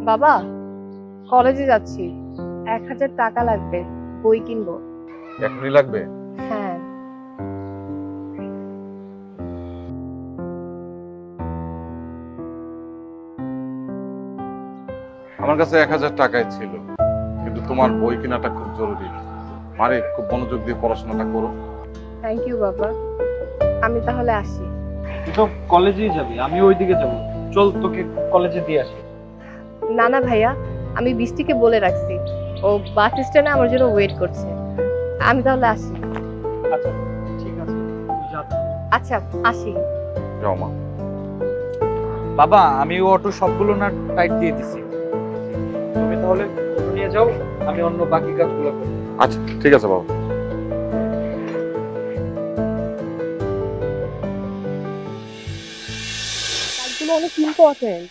বাবা, কলেজে যাচ্ছি, 1000 টাকা লাগবে, বই কিনবো। এখনই লাগবে? হ্যাঁ। আমার কাছে 1000 টাকাই ছিল, কিন্তু তোমার বই কেনাটা খুব জরুরি। আরে খুব মনোযোগ দিয়ে পড়াশোনাটা করো। থ্যাংক ইউ বাবা, আমি তাহলে আসি। তুই তো কলেজেই যাবি, আমি ওইদিকে যাবো। চল তোকে কলেজে দিয়ে আসি। না না ভাইয়া, আমি বৃষ্টিকে বলে রাখছি, ও বাস স্ট্যান্ডে আমার জন্য ওয়েট করছে। আমি তাহলে আসি। আচ্ছা ঠিক আছে, তুই যা। আচ্ছা, আসি। যাও মা। বাবা, আমি অটো সবগুলো না টাইট দিয়ে দিছি, তুমি তাহলে অটো নিয়ে যাও, আমি অন্য বাকি কাজগুলো করব। আচ্ছা ঠিক আছে বাবা। কাজগুলো অনেক ইম্পর্টেন্ট।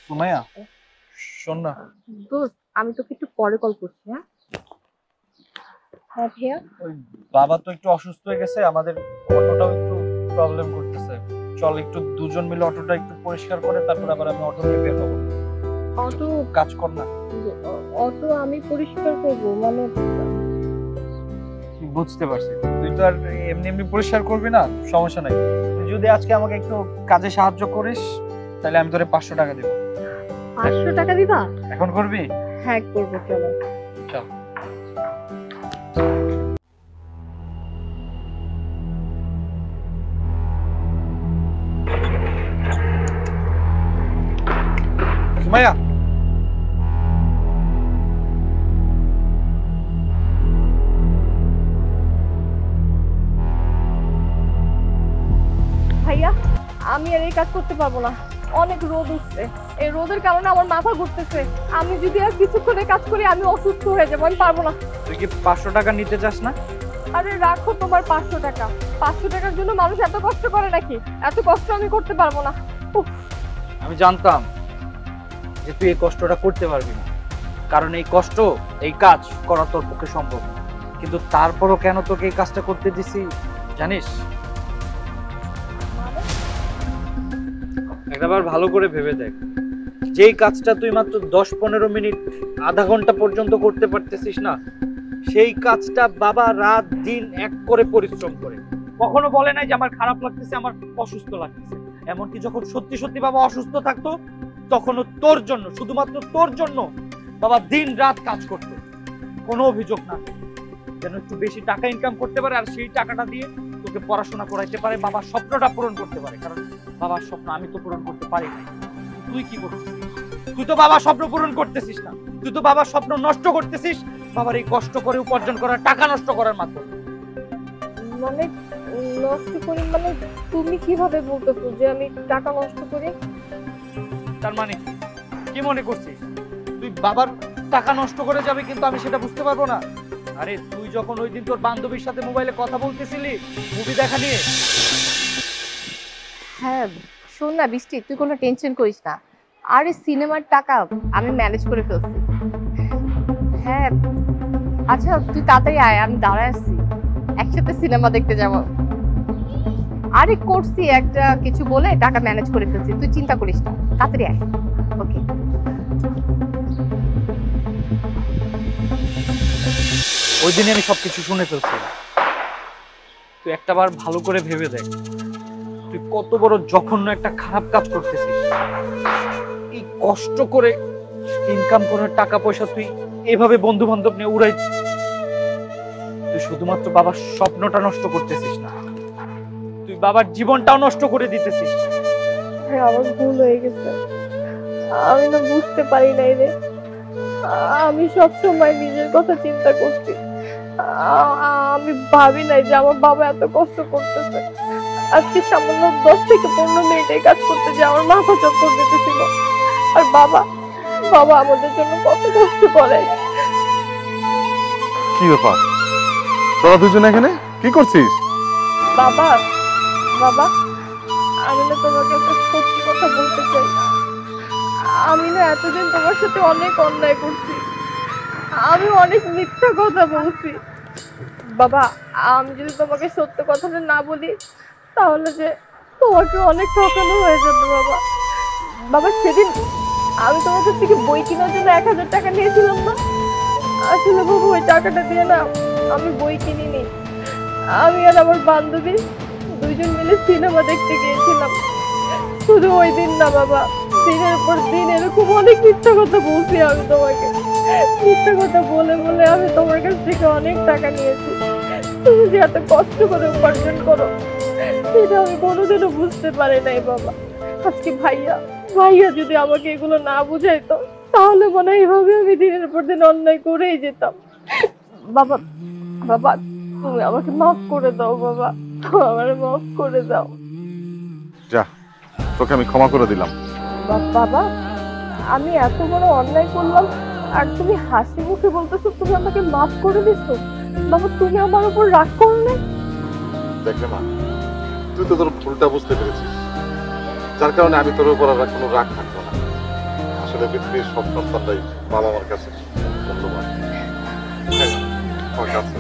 সুমাইয়া, শোন না, দোস্ত, আমি তোকে একটু পরে কল করছি। হ্যাঁ হ্যাঁ ভাইয়া। ওই বাবা তো একটু অসুস্থ হয়ে গেছে, আমাদের অটোটাও একটু প্রবলেম করতেছে। চল একটু দুজন মিলে অটোটা একটু পরিষ্কার করে তারপর আবার আমি অটো নিয়ে বের হবো। অটো কাজ কর না। অটো আমি পরিষ্কার করব মানে? বুঝতে পারছি, তুই তো আর এমনি এমনি পরিষ্কার করবি না, সমস্যা নাই। তুই যদি আজকে আমাকে একটু কাজে সাহায্য করিস তাহলে আমি তোরে 500 টাকা দেব। 500 টাকা দিবা? এখন করবি? হ্যাঁ করবো, চলো। চল। সুমাইয়া, ভাইয়া, আমি আর এই কাজ করতে পারবো না, অনেক রোদ উঠছে, এই রোদের কারণে আমার মাথা ঘুরতেছে। আমি যদি আর কিছুক্ষণে কাজ করি আমি অসুস্থ হয়ে যাবো, আমি পারবো না। তুই কি 500 টাকা নিতে চাস না? আরে রাখো তোমার 500 টাকা। 500 টাকার জন্য মানুষ এত কষ্ট করে নাকি? এত কষ্ট আমি করতে পারবো না। উফ, আমি জানতাম যে তুই এই কষ্টটা করতে পারবি না, কারণ এই কষ্ট, এই কাজ করা তোর পক্ষে সম্ভব না। কিন্তু তারপরও কেন তোকে এই কাজটা করতে দিছি জানিস? একবার ভালো করে ভেবে দেখ, যেই কাজটা তুই মাত্র 10-15 মিনিট, আধা ঘন্টা পর্যন্ত করতে পারতেছিস না, সেই কাজটা বাবা রাত দিন এক করে পরিশ্রম করে। কখনো বলে নাই যে আমার খারাপ লাগতেছে, আমার অসুস্থ লাগতেছে। এমনকি যখন সত্যি সত্যি বাবা অসুস্থ থাকতো তখনও তোর জন্য, শুধুমাত্র তোর জন্য বাবা দিন রাত কাজ করতো, কোনো অভিযোগ না, যেন একটু বেশি টাকা ইনকাম করতে পারে আর সেই টাকাটা দিয়ে তোকে পড়াশোনা করাইতে পারে, বাবার স্বপ্নটা পূরণ করতে পারে। কারণ বাবার স্বপ্ন আমি তো পূরণ করতে পারি নাই। তুই কি করছিস? তুই তো বাবার স্বপ্ন পূরণ করতেছিস না, তুই তো বাবার স্বপ্ন নষ্ট করতেছিস, বাবার এই কষ্ট করে উপার্জন করা টাকা নষ্ট করার মাধ্যমে। মানে নষ্ট করি মানে? তুমি কিভাবে বলতেছো যে আমি টাকা নষ্ট করি? তার মানে কি মনে করছিস তুই বাবার টাকা নষ্ট করে যাবে কিন্তু আমি সেটা বুঝতে পারবো না? আরে তুই যখন ওই দিন তোর বান্ধবীর সাথে মোবাইলে কথা বলতেছিলি মুভি দেখা নিয়ে। হ্যাঁ শোন না বৃষ্টি, তুই কোনো টেনশন করিস না, আরে সিনেমার টাকা আমি ম্যানেজ করে ফেলছি। হ্যাঁ আচ্ছা তুই তাড়াতাড়ি আয়, আমি দাঁড়ায় আছি, একসাথে সিনেমা দেখতে যাব। আরে করছি একটা কিছু বলে টাকা ম্যানেজ করে ফেলছি, তুই চিন্তা করিস না, তাড়াতাড়ি আয়। ওকে। ওই দিনে আমি সবকিছু শুনে ফেলছি। তুই একটাবার ভালো করে ভেবে দেখ, তুই কত বড় জঘন্য একটা খারাপ কাজ করতেছিস। এই কষ্ট করে ইনকাম করার টাকা পয়সা তুই এভাবে বন্ধু বান্ধব নিয়ে উড়াই, তুই শুধুমাত্র বাবার স্বপ্নটা নষ্ট করতেছিস না, তুই বাবার জীবনটাও নষ্ট করে দিতেছিস। হ্যাঁ আমার ভুল হয়ে গেছে, আমি না বুঝতে পারি নাই রে, আমি সব সময় নিজের কথা চিন্তা করছি, আমি ভাবি নাই যে আমার বাবা এত কষ্ট করতেছে। আজকে সামান্য 10 থেকে 15 মিনিট এই কাজ করতে যে আমার মাথা চক্কর দিতেছিল, আর বাবা বাবা আমাদের জন্য কত কষ্ট করে। কি ব্যাপার, তোরা দুজন এখানে কি করছিস? বাবা বাবা আমি না তোমাকে একটা সত্যি কথা বলতে চাই, আমি না এতদিন তোমার সাথে অনেক অন্যায় করছি, আমি অনেক মিথ্যা কথা বলছি। বাবা আমি যদি তোমাকে সত্য কথাটা না বলি তাহলে যে তোমাকে অনেক ঠকানো হয়ে যাবে বাবা। বাবা সেদিন আমি তোমার কাছ থেকে বই কেনার জন্য 1000 টাকা নিয়েছিলাম না, আসলে বাবা ওই টাকাটা দিয়ে না আমি বই কিনিনি। আমি আর আমার বান্ধবী দুইজন মিলে সিনেমা দেখতে গিয়েছিলাম। শুধু ওই দিন না বাবা, দিনের পর দিন এরকম অনেক মিথ্যা কথা বলছি আমি তোমাকে। মিথ্যা কথা বলে বলে আমি তোমার কাছ থেকে অনেক টাকা নিয়েছি। তুমি যে এত কষ্ট করে উপার্জন করো সেটা আমি কোনোদিনও বুঝতে পারি নাই বাবা। আজকে ভাইয়া ভাইয়া যদি আমাকে এগুলো না বুঝাইতো তাহলে মনে হয় এভাবে আমি দিনের পর দিন অন্যায় করেই যেতাম। বাবা বাবা তুমি আমাকে মাফ করে দাও বাবা, আমার মাফ করে দাও। যা, তোকে আমি ক্ষমা করে দিলাম। বাবা আমি এত বড় অন্যায় করলাম আর তুমি হাসি মুখে বলতেছো তুমি আমাকে মাফ করে দিছো। বাবা তুমি আমার উপর রাগ করলে? দেখলে মা, তুই তো তোর ভুলটা বুঝতে পেরেছিস, যার কারণে আমি তোর উপর আর কোনো রাগ থাকতো না। আসলে পৃথিবীর সব সন্তানরাই বাবা মার কাছে মূল্যবান। আমার কাছে